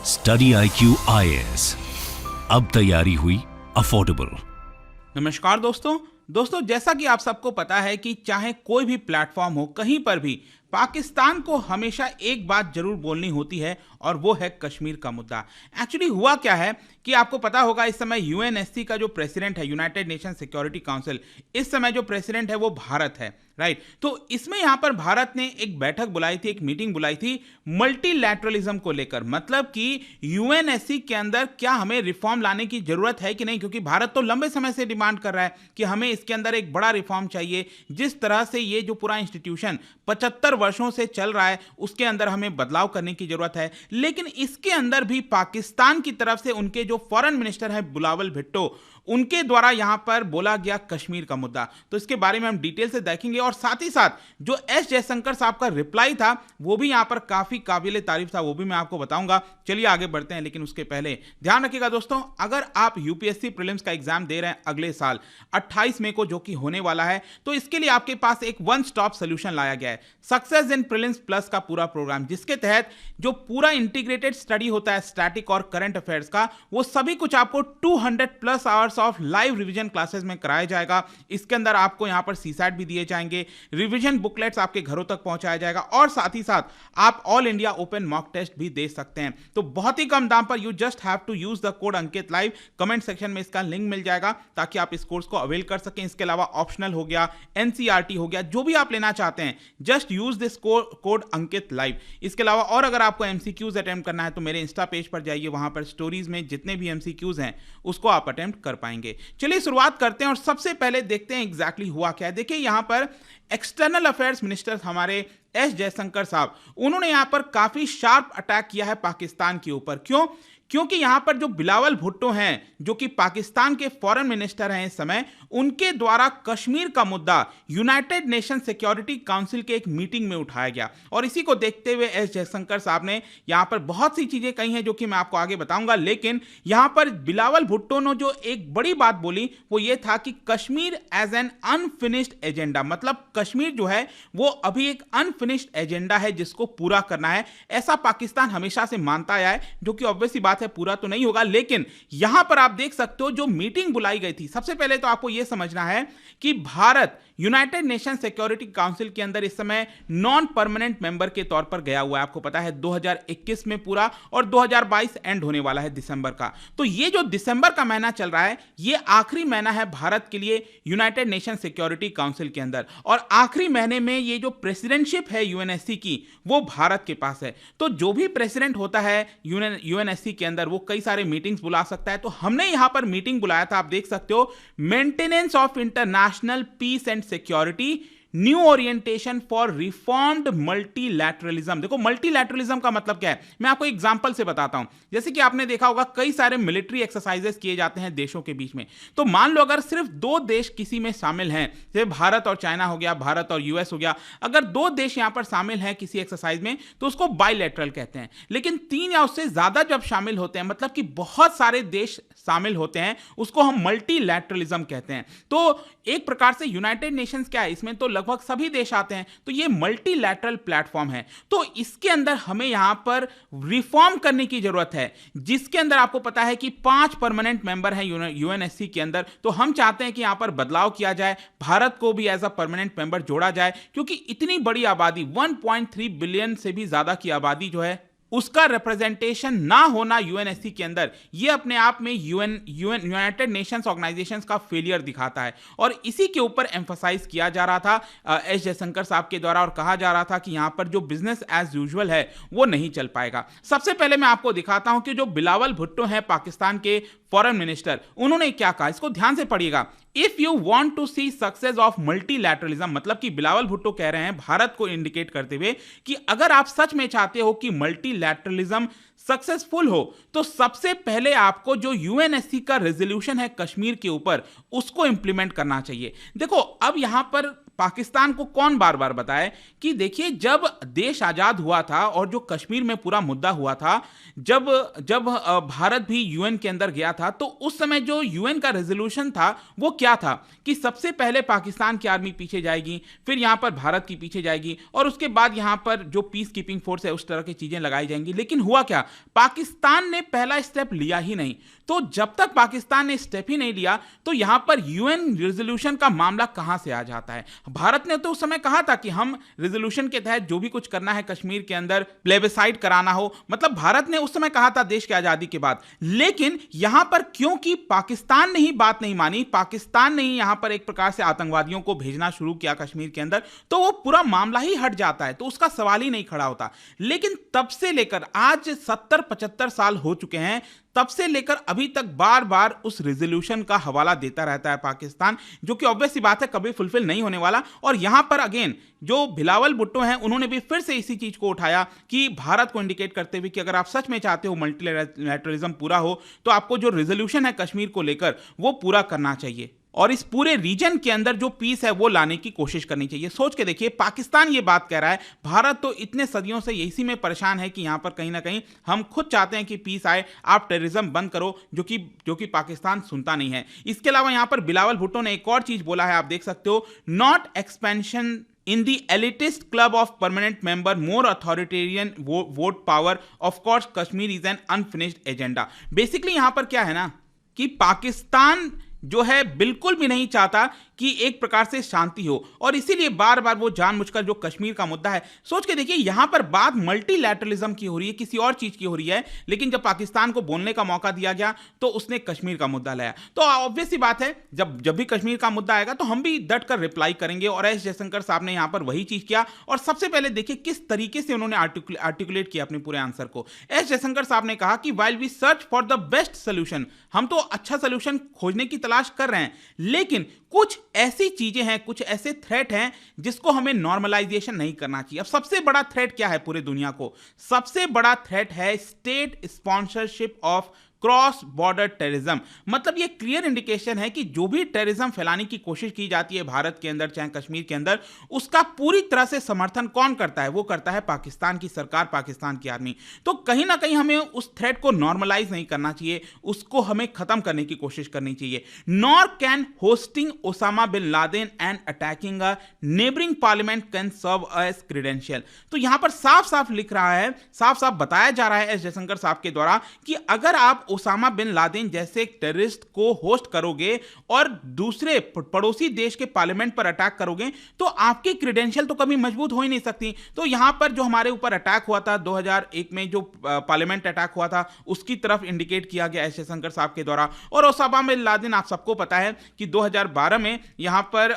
Study IQ IAS, अब तैयारी हुई अफोर्डेबल। नमस्कार दोस्तों, जैसा कि आप सबको पता है कि चाहे कोई भी प्लेटफॉर्म हो, कहीं पर भी पाकिस्तान को हमेशा एक बात जरूर बोलनी होती है और वो है कश्मीर का मुद्दा। एक्चुअली हुआ क्या है कि आपको पता होगा, इस समय यूएनएससी का जो प्रेसिडेंट है, यूनाइटेड नेशन सिक्योरिटी काउंसिल, इस समय जो प्रेसिडेंट है वो भारत है, राइट। तो इसमें यहां पर भारत ने एक बैठक बुलाई थी, एक मीटिंग बुलाई थी मल्टीलैटरलिज्म को लेकर, मतलब कि यूएनएससी के अंदर क्या हमें रिफॉर्म लाने की जरूरत है कि नहीं, क्योंकि भारत तो लंबे समय से डिमांड कर रहा है कि हमें इसके अंदर एक बड़ा रिफॉर्म चाहिए। जिस तरह से ये जो पूरा इंस्टीट्यूशन 75 वर्षों से चल रहा है, उसके अंदर हमें बदलाव करने की जरूरत है। लेकिन इसके अंदर भी पाकिस्तान की तरफ से उनके जो फॉरेन मिनिस्टर है बिलावल भुट्टो, उनके द्वारा यहां पर बोला गया कश्मीर का मुद्दा। तो इसके बारे में हम डिटेल से देखेंगे और साथ ही साथ जो एस जयशंकर साहब का रिप्लाई था वो भी यहां पर काफी काबिले तारीफ था, वो भी मैं आपको बताऊंगा। चलिए आगे बढ़ते हैं, लेकिन उसके पहले ध्यान रखिएगा दोस्तों, अगर आप यूपीएससी प्रीलिम्स का एग्जाम दे रहे हैं अगले साल 28 मई को, जो कि होने वाला है, तो इसके लिए आपके पास एक वन स्टॉप सोल्यूशन लाया गया है, सक्सेस इन प्रीलिम्स प्लस का पूरा प्रोग्राम, जिसके तहत जो पूरा इंटीग्रेटेड स्टडी होता है स्टैटिक और करंट अफेयर्स का, वो सभी कुछ आपको 200 plus hours of live revision classes में कराया जाएगा। इसके अंदर आपको यहां पर सीसैट भी दिए जाएंगे, रिवीजन बुकलेट्स आपके घरों तक पहुंचाया जाएगा और साथ ही साथ आप all India open mock test भी दे सकते हैं। तो बहुत ही कम दाम पर you just have to use the code Ankit live. Comment section में इसका लिंक मिल जाएगा ताकि आप इस कोर्स को अवेल कर सकें। इसके अलावा ऑप्शनल हो गया, एनसीईआरटी हो गया, जो भी आप लेना चाहते हैं, just use this code Ankit live. इसके अलावा और अगर आपको एमसीक्यूज अटेम्प्ट करना है तो मेरे इंस्टा पेज पर जाइए, वहां पर स्टोरीज में जितने भी एमसीक्यूज हैं उसको आप अटेम्प्ट कर पाएंगे। चलिए शुरुआत करते हैं और सबसे पहले देखते हैं एग्जैक्टली हुआ क्या है। देखिए यहां पर एक्सटर्नल अफेयर्स मिनिस्टर हमारे एस जयशंकर साहब, उन्होंने यहां पर काफी शार्प अटैक किया है पाकिस्तान के ऊपर। क्योंकि यहां पर जो बिलावल भुट्टो हैं, जो कि पाकिस्तान के फॉरेन मिनिस्टर हैं इस समय, उनके द्वारा कश्मीर का मुद्दा यूनाइटेड नेशन सिक्योरिटी काउंसिल के एक मीटिंग में उठाया गया और इसी को देखते हुए एस जयशंकर साहब ने यहां पर बहुत सी चीजें कही हैं जो कि मैं आपको आगे बताऊंगा। लेकिन यहां पर बिलावल भुट्टो ने जो एक बड़ी बात बोली वो ये था कि Kashmir as an unfinished agenda, मतलब कश्मीर जो है वो अभी एक अनफिनिश्ड एजेंडा है जिसको पूरा करना है। ऐसा पाकिस्तान हमेशा से मानता आया है, जो कि ऑब्वियस सी बात है, पूरा तो नहीं होगा। लेकिन यहां पर आप देख सकते हो जो मीटिंग बुलाई गई थी, सबसे पहले तो आपको यह समझना है कि Bharat United nation security council के अंदर इस समय नॉन परमानेंट मेंबर के तौर पर गया हुआ है। आपको पता है 2021 में पूरा और 2022 एंड होने वाला है दिसंबर का। तो ये जो दिसंबर का महीना चल रहा है, ये आखिरी महीना है भारत के लिए यूनाइटेड नेशन सिक्योरिटी काउंसिल के अंदर, और आखिरी महीने में ये जो प्रेसिडेंटशिप है यूएनएससी की, वो भारत के पास है। तो जो भी प्रेसिडेंट होता है यूएनएससी के अंदर, वो कई सारे मीटिंग्स बुला सकता है। तो हमने यहां पर मीटिंग बुलाया था, आप देख सकते हो, maintenance of international peace and security, new orientation for reformed multilateralism. देखो मल्टीलैटरलिज्म का मतलब क्या है, मैं आपको एग्जांपल से बताता हूं। जैसे कि आपने देखा होगा कई सारे मिलिट्री एक्सरसाइजेस किए जाते हैं देशों के बीच में। तो मान लो अगर सिर्फ 2 देश किसी में शामिल हैं, जैसे भारत और चाइना हो गया, भारत और यूएस हो गया, अगर 2 देश यहां पर शामिल हैं किसी एक्सरसाइज में तो उसको बाइलैटरल कहते हैं। लेकिन 3 या उससे ज्यादा जब शामिल होते हैं, मतलब कि बहुत सारे देश शामिल होते हैं, उसको हम मल्टीलैटरलिज्म कहते हैं। तो एक प्रकार से यूनाइटेड नेशंस क्या है, इसमें तो लगभग सभी देश आते हैं, तो ये मल्टीलैटरल प्लेटफॉर्म है। तो इसके अंदर हमें यहां पर रिफॉर्म करने की जरूरत है, जिसके अंदर आपको पता है कि 5 परमानेंट मेंबर हैं यूएनएससी के अंदर। तो हम चाहते हैं कि यहां पर बदलाव किया जाए, भारत को भी एज अ परमानेंट मेंबर जोड़ा जाए, क्योंकि इतनी बड़ी आबादी 1.3 बिलियन से भी ज्यादा की आबादी जो है, उसका रिप्रेजेंटेशन ना होना यूएनएससी के अंदर, यह अपने आप में यूनाइटेड नेशंस ऑर्गेनाइजेशंस का फेलियर दिखाता है। और इसी के ऊपर एम्फसाइज किया जा रहा था एस जयशंकर साहब के द्वारा, और कहा जा रहा था कि यहां पर जो बिजनेस एज यूजुअल है वो नहीं चल पाएगा। सबसे पहले मैं आपको दिखाता हूं कि जो बिलावल भुट्टो हैं पाकिस्तान के फॉरेन मिनिस्टर, उन्होंने क्या कहा, इसको ध्यान से पढ़िएगा। If you want to see success of multilateralism, मतलब कि बिलावल भुट्टो कह रहे हैं भारत को इंडिकेट करते हुए कि अगर आप सच में चाहते हो कि मल्टीलैटरलिज्म सक्सेसफुल हो, तो सबसे पहले आपको जो यूएनएससी का रेजोल्यूशन है कश्मीर के ऊपर, उसको इंप्लीमेंट करना चाहिए। देखो अब यहां पर पाकिस्तान को कौन बार बार बताए कि देखिए, जब देश आजाद हुआ था और जो कश्मीर में पूरा मुद्दा हुआ था, जब जब भारत भी यूएन के अंदर गया था, तो उस समय जो यूएन का रेजोल्यूशन था वो क्या था कि सबसे पहले पाकिस्तान की आर्मी पीछे जाएगी, फिर यहां पर भारत की पीछे जाएगी और उसके बाद यहां पर जो पीस कीपिंग फोर्स है उस तरह की चीजें लगाई जाएंगी। लेकिन हुआ क्या, पाकिस्तान ने पहला स्टेप लिया ही नहीं। तो जब तक पाकिस्तान ने स्टेप ही नहीं लिया तो यहां पर यूएन रेजोल्यूशन का मामला कहां से आ जाता है। भारत ने तो उस समय कहा था कि हम रेजोल्यूशन के तहत जो भी कुछ करना है कश्मीर के अंदर प्लेबिसाइड कराना हो, मतलब भारत ने उस समय कहा था देश की आजादी के बाद। लेकिन यहां पर क्योंकि पाकिस्तान ने ही बात नहीं मानी, पाकिस्तान ने ही यहां पर एक प्रकार से आतंकवादियों को भेजना शुरू किया कश्मीर के अंदर, तो वो पूरा मामला ही हट जाता है, तो उसका सवाल ही नहीं खड़ा होता। लेकिन तब से लेकर आज 70-75 साल हो चुके हैं, तब से लेकर अभी तक बार बार उस रेजोल्यूशन का हवाला देता रहता है पाकिस्तान, जो कि ऑब्वियस सी बात है कभी फुलफिल नहीं होने वाला। और यहां पर अगेन जो बिलावल भुट्टो हैं उन्होंने भी फिर से इसी चीज को उठाया कि भारत को इंडिकेट करते हुए कि अगर आप सच में चाहते हो मल्टीलैटरलिज्म पूरा हो तो आपको जो रेजोल्यूशन है कश्मीर को लेकर वो पूरा करना चाहिए और इस पूरे रीजन के अंदर जो पीस है वो लाने की कोशिश करनी चाहिए। सोच के देखिए, पाकिस्तान ये बात कह रहा है, भारत तो इतने सदियों से इसी में परेशान है कि यहां पर कहीं ना कहीं हम खुद चाहते हैं कि पीस आए, आप टेररिज्म बंद करो, जो कि पाकिस्तान सुनता नहीं है। इसके अलावा यहां पर बिलावल भुट्टो ने एक और चीज बोला है, आप देख सकते हो, not expansion in the elitist club of permanent member, more authoritarian vote power, of course Kashmir is an unfinished agenda। Basically यहां पर क्या है ना कि पाकिस्तान जो है बिल्कुल भी नहीं चाहता कि एक प्रकार से शांति हो और इसीलिए बार बार वो जानबूझकर जो कश्मीर का मुद्दा है, सोच के देखिए यहां पर बात मल्टीलैटरलिज्म की हो रही है, किसी और चीज की हो रही है, लेकिन जब पाकिस्तान को बोलने का मौका दिया गया तो उसने कश्मीर का मुद्दा लाया। तो ऑब्वियस सी बात है, जब भी कश्मीर का मुद्दा आएगा तो हम भी डट कर रिप्लाई करेंगे और एस जयशंकर साहब ने यहां पर वही चीज किया। और सबसे पहले देखिए किस तरीके से उन्होंने आर्टिकुलेट किया अपने पूरे आंसर को। एस जयशंकर साहब ने कहा कि while we search for the best solution, हम तो अच्छा सोल्यूशन खोजने की तलाश कर रहे हैं, लेकिन कुछ ऐसी चीजें हैं, कुछ ऐसे थ्रेट हैं जिसको हमें नॉर्मलाइजेशन नहीं करना चाहिए। अब सबसे बड़ा थ्रेट क्या है पूरे दुनिया को? सबसे बड़ा थ्रेट है state sponsorship of cross border terrorism. मतलब ये क्लियर इंडिकेशन है कि जो भी टेररिज्म फैलाने की कोशिश की जाती है भारत के अंदर चाहे कश्मीर के अंदर, उसका पूरी तरह से समर्थन कौन करता है? वो करता है पाकिस्तान की सरकार, पाकिस्तान की आर्मी। तो कहीं ना कहीं हमें उस थ्रेट को नॉर्मलाइज नहीं करना चाहिए, उसको हमें खत्म करने की कोशिश करनी चाहिए। Nor can hosting Osama bin Laden and attacking a neighbouring parliament can serve as credential. तो यहां पर साफ साफ लिख रहा है, साफ साफ बताया जा रहा है एस जयशंकर साहब के द्वारा कि अगर आप ओसामा बिन लादेन जैसे एक टेररिस्ट को होस्ट करोगे और दूसरे पड़ोसी देश के पार्लियामेंट पर अटैक करोगे तो आपकी क्रेडेंशियल तो कभी मजबूत हो ही नहीं सकती। तो यहां पर जो हमारे ऊपर अटैक हुआ था 2001 में, जो पार्लियामेंट अटैक हुआ था, उसकी तरफ इंडिकेट किया गया एस जयशंकर साहब के द्वारा। और ओसामा बिन लादेन आप सबको पता है कि 2012 में यहां पर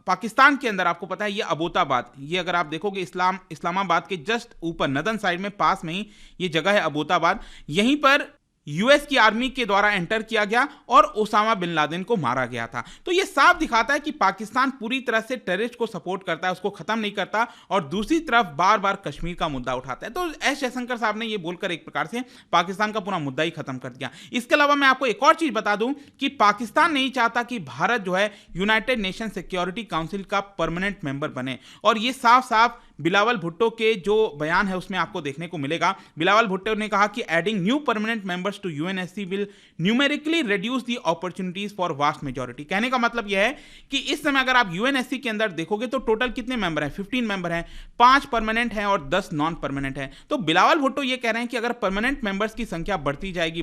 पाकिस्तान के अंदर, आपको पता है ये अबोताबाद, ये अगर आप देखोगे इस्लामाबाद के जस्ट ऊपर नदन साइड में पास में ही ये जगह है अबोताबाद, यहीं पर यूएस की आर्मी के द्वारा एंटर किया गया और ओसामा बिन लादेन को मारा गया था। तो यह साफ दिखाता है कि पाकिस्तान पूरी तरह से टेररिस्ट को सपोर्ट करता है, उसको खत्म नहीं करता और दूसरी तरफ बार बार कश्मीर का मुद्दा उठाता है। तो एस जयशंकर साहब ने यह बोलकर एक प्रकार से पाकिस्तान का पूरा मुद्दा ही खत्म कर दिया। इसके अलावा मैं आपको एक और चीज बता दूं कि पाकिस्तान नहीं चाहता कि भारत जो है यूनाइटेड नेशन सिक्योरिटी काउंसिल का परमानेंट मेंबर बने, और यह साफ साफ बिलावल भुट्टो के जो बयान है उसमें आपको देखने को मिलेगा। बिलावल भुट्टो ने कहा कि adding new permanent members to UNSC will numerically reduce the opportunities for vast majority. कहने का मतलब यह है कि इस समय अगर आप यूएनएससी के अंदर देखोगे तो टोटल कितने मेंबर हैं? 15 मेंबर हैं, 5 परमानेंट हैं और 10 नॉन परमानेंट हैं। तो बिलावल भुट्टो ये कह रहे हैं कि अगर परमानेंट मेंबर्स की संख्या बढ़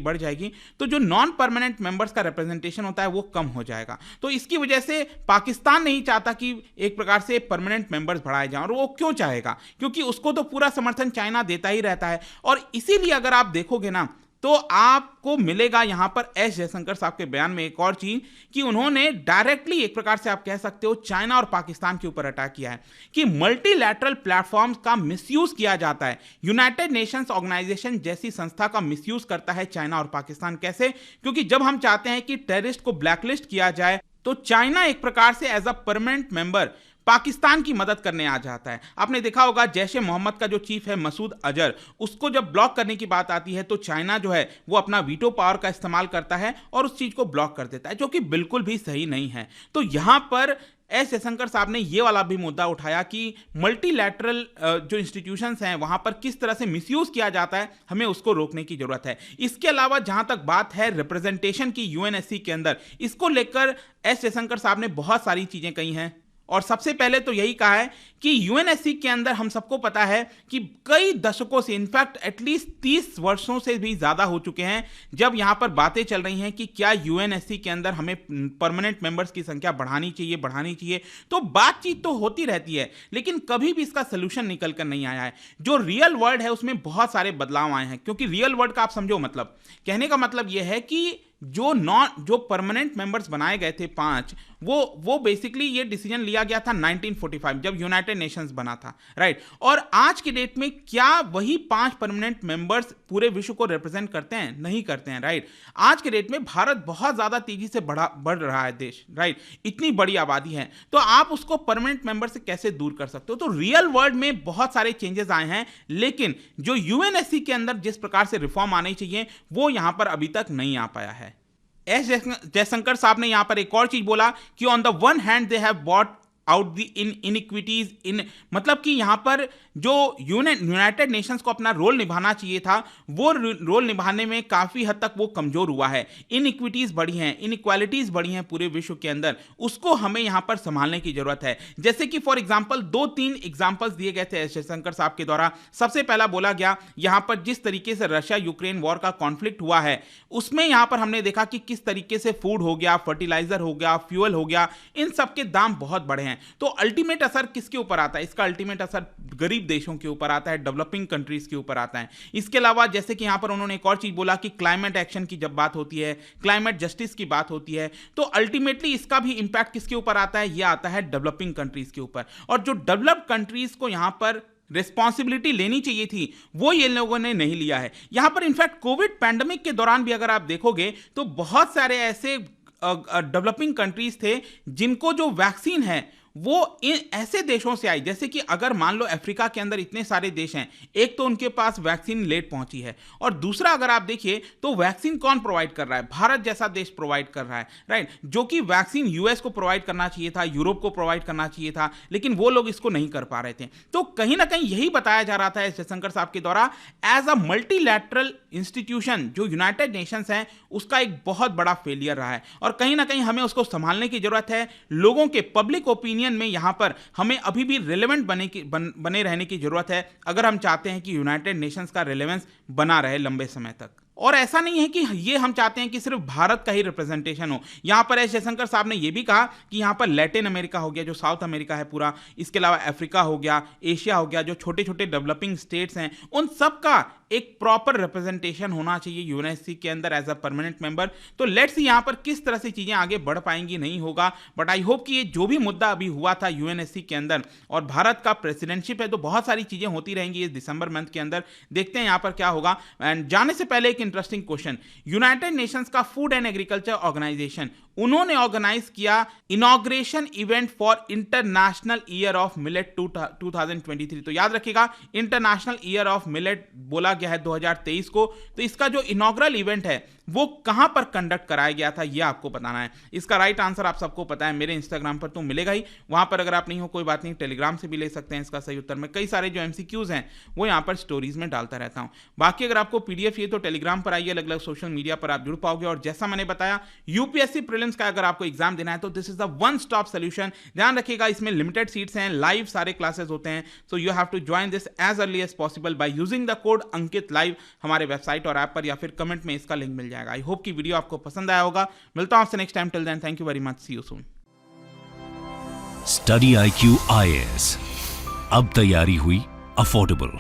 जाएगी तो जो नॉन परमानेंट मेंबर्स का रिप्रेजेंटेशन होता है वो कम हो जाएगा। तो इसकी वजह से पाकिस्तान नहीं चाहता कि एक प्रकार से परमानेंट मेंबर्स बढ़ाए जाएं, और वो क्यों चाहेगा? क्योंकि उसको तो पूरा समर्थन चाइना देता ही रहता है। और इसीलिए अगर आप देखोगे ना तो आपको मिलेगा यहां पर एस जयशंकर साहब के बयान में एक और चीज कि उन्होंने डायरेक्टली एक प्रकार से आप कह सकते हो चाइना और पाकिस्तान के ऊपर अटैक किया है कि मल्टीलैटरल प्लेटफॉर्म्स का मिसयूज किया जाता है। यूनाइटेड नेशंस ऑर्गेनाइजेशन जैसी संस्था का मिसयूज करता है चाइना और पाकिस्तान। कैसे? क्योंकि जब हम चाहते हैं कि टेररिस्ट को ब्लैकलिस्ट किया जाए तो चाइना एक प्रकार से as a permanent member Pakistan की मदद करने आ जाता है। आपने देखा होगा जैश-ए मोहम्मद का जो चीफ है मसूद अजहर, उसको जब ब्लॉक करने की बात आती है तो चाइना जो है वो अपना वीटो पावर का इस्तेमाल करता है और उस चीज को ब्लॉक कर देता है, जो कि बिल्कुल भी सही नहीं है। तो यहां पर एस जयशंकर साहब ने ये वाला भी मुद्दा उठाया कि मल्टीलैटरल जो इंस्टीट्यूशंस हैं वहां पर किस तरह से मिसयूज किया जाता है, हमें उसको रोकने की जरूरत है। इसके अलावा जहां तक बात है रिप्रेजेंटेशन की यूएनएससी के अंदर, इसको लेकर एस जयशंकर साहब ने बहुत सारी चीजें कही हैं। और सबसे पहले तो यही कहा है कि यूएनएससी के अंदर हम सबको पता है कि कई दशकों से, इनफैक्ट एटलीस्ट 30 वर्षों से भी ज्यादा हो चुके हैं जब यहां पर बातें चल रही हैं कि क्या यूएनएससी के अंदर हमें परमानेंट मेंबर्स की संख्या बढ़ानी चाहिए। तो बातचीत तो होती रहती है, लेकिन कभी भी इसका सोल्यूशन निकल कर नहीं आया है। जो रियल वर्ल्ड है उसमें बहुत सारे बदलाव आए हैं, क्योंकि रियल वर्ल्ड का आप समझो मतलब, कहने का मतलब यह है कि जो परमानेंट मेंबर्स बनाए गए थे 5, वो बेसिकली ये डिसीजन लिया गया था 1945 जब यूनाइटेड नेशंस बना था, राइट। और आज की डेट में क्या वही 5 परमानेंट मेंबर्स पूरे विश्व को रिप्रेजेंट करते हैं? नहीं करते हैं, राइट। आज के डेट में भारत बहुत ज्यादा तेजी से बढ़ रहा है देश, राइट। इतनी बड़ी आबादी है, तो आप उसको परमानेंट मेंबर से कैसे दूर कर सकते हो? तो रियल वर्ल्ड में बहुत सारे चेंजेस आए हैं, लेकिन जो यूएनएससी के अंदर जिस प्रकार से रिफॉर्म आनी चाहिए वो यहां पर अभी तक नहीं आ पाया है। एस जयशंकर साहब ने यहां पर एक और चीज बोला कि on the one hand they have brought out the inequities in, मतलब कि यहां पर जो यूनाइटेड नेशंस को अपना रोल निभाना चाहिए था वो रोल निभाने में काफी हद तक वो कमजोर हुआ है। इनइक्विटीज बढ़ी हैं, इनइक्वालिटीज बढ़ी हैं पूरे विश्व के अंदर, उसको हमें यहां पर संभालने की जरूरत है। जैसे कि फॉर एग्जांपल 2-3 एग्जांपल्स दिए गए थे एस जयशंकर साहब के द्वारा। सबसे पहला बोला गया यहां पर जिस तरीके से रशिया यूक्रेन वॉर का कॉन्फ्लिक्ट हुआ है, उसमें यहां पर हमने देखा कि किस तरीके से फूड हो गया, फर्टिलाइजर हो गया, फ्यूल हो गया, इन सब के दाम बहुत बढ़े हैं। तो अल्टीमेट असर किसके ऊपर आता है? इसका अल्टीमेट असर गरीब देशों के ऊपर आता है, डेवलपिंग कंट्रीज के ऊपर आता है। इसके अलावा जैसे कि यहां पर उन्होंने एक और चीज बोला कि क्लाइमेट एक्शन की जब बात होती है, क्लाइमेट जस्टिस की बात होती है, तो अल्टीमेटली इसका भी इंपैक्ट किसके ऊपर आता है? यह आता है डेवलपिंग कंट्रीज के ऊपर। और जो डेवलप्ड कंट्रीज को यहां पर रिस्पॉन्सिबिलिटी लेनी चाहिए थी वो ये लोगों ने नहीं लिया है। यहां पर इनफैक्ट कोविड पैंडेमिक के दौरान भी अगर आप देखोगे तो बहुत सारे ऐसे डेवलपिंग कंट्रीज थे जिनको जो वैक्सीन है वो इन ऐसे देशों से आई, जैसे कि अगर मान लो अफ्रीका के अंदर इतने सारे देश हैं, एक तो उनके पास वैक्सीन लेट पहुंची है, और दूसरा अगर आप देखिए तो वैक्सीन कौन प्रोवाइड कर रहा है? भारत जैसा देश प्रोवाइड कर रहा है, राइट। जो कि वैक्सीन यूएस को प्रोवाइड करना चाहिए था, यूरोप को प्रोवाइड करना चाहिए था, लेकिन वो लोग इसको नहीं कर पा रहे थे। तो कहीं ना कहीं यही बताया जा रहा था एस जयशंकर साहब के द्वारा, एज अ मल्टीलैटरल इंस्टीट्यूशन जो यूनाइटेड नेशंस है उसका एक बहुत बड़ा फेलियर रहा है, और कहीं ना कहीं हमें उसको संभालने की जरूरत है। लोगों के पब्लिक ओपिनियन में यहां पर हमें अभी भी रिलेवेंट बने रहने की जरूरत है, अगर हम चाहते हैं कि यूनाइटेड नेशंस का रिलेवेंस बना रहे लंबे समय तक। और ऐसा नहीं है कि ये हम चाहते हैं कि सिर्फ भारत का ही रिप्रेजेंटेशन हो। यहां पर एस जयशंकर साहब ने यह भी कहा कि यहां पर लैटिन अमेरिका हो गया, जो साउथ अमेरिका है पूरा, इसके अलावा अफ्रीका हो गया, एशिया हो गया, जो छोटे छोटे डेवलपिंग स्टेट्स हैं, उन सब का एक प्रॉपर रिप्रेजेंटेशन होना चाहिए यूएनएससी के अंदर एज अ परमानेंट मेंबर। तो लेट्स सी यहां पर किस तरह से चीजें आगे बढ़ पाएंगी, नहीं होगा, बट आई होप कि ये जो भी मुद्दा अभी हुआ था यूएनएससी के अंदर, और भारत का प्रेसिडेंटशिप है, तो बहुत सारी चीजें होती रहेंगी इस दिसंबर मंथ के अंदर। देखते हैं यहां पर क्या होगा। एंड जाने से पहले एक इंटरेस्टिंग क्वेश्चन, यूनाइटेड नेशंस का फूड एंड एग्रीकल्चर ऑर्गेनाइजेशन, उन्होंने ऑर्गेनाइज किया inauguration event for international year of millet 2023। तो याद रखिएगा इंटरनेशनल ईयर ऑफ मिलेट बोला गया है 2023 को। तो इसका जो इनॉग्रल इवेंट है वो कहां पर कंडक्ट कराया गया था ये आपको बताना है। इसका राइट आंसर आप सबको पता है, मेरे इंस्टाग्राम पर तो मिलेगा ही, वहां पर अगर आप नहीं हो कोई बात नहीं, टेलीग्राम से भी ले सकते हैं इसका सही उत्तर। में कई सारे जो एमसीक्यूज हैं वो यहां पर स्टोरीज में डालता रहता हूं। बाकी अगर आपको पीडीएफ ये तो टेलीग्राम पर आइए, अलग अलग सोशल मीडिया पर आप जुड़ पाओगे। और जैसा मैंने बताया यूपीएससी प्रीलिम्स का अगर आपको एग्जाम देना है तो this is the one stop solution. ध्यान रखिएगा इसमें लिमिटेड सीट्स हैं, लाइव सारे क्लासेस होते हैं, so you have to join this as early as possible by using the code Ankit live हमारे वेबसाइट और ऐप पर, या फिर कमेंट में इसका लिंक मिल जाएगा। आई होप कि वीडियो आपको पसंद आया होगा। मिलता हूं आपसे next time, till then thank you very much, see you soon. Study IQ IAS, अब तैयारी हुई अफोर्डेबल।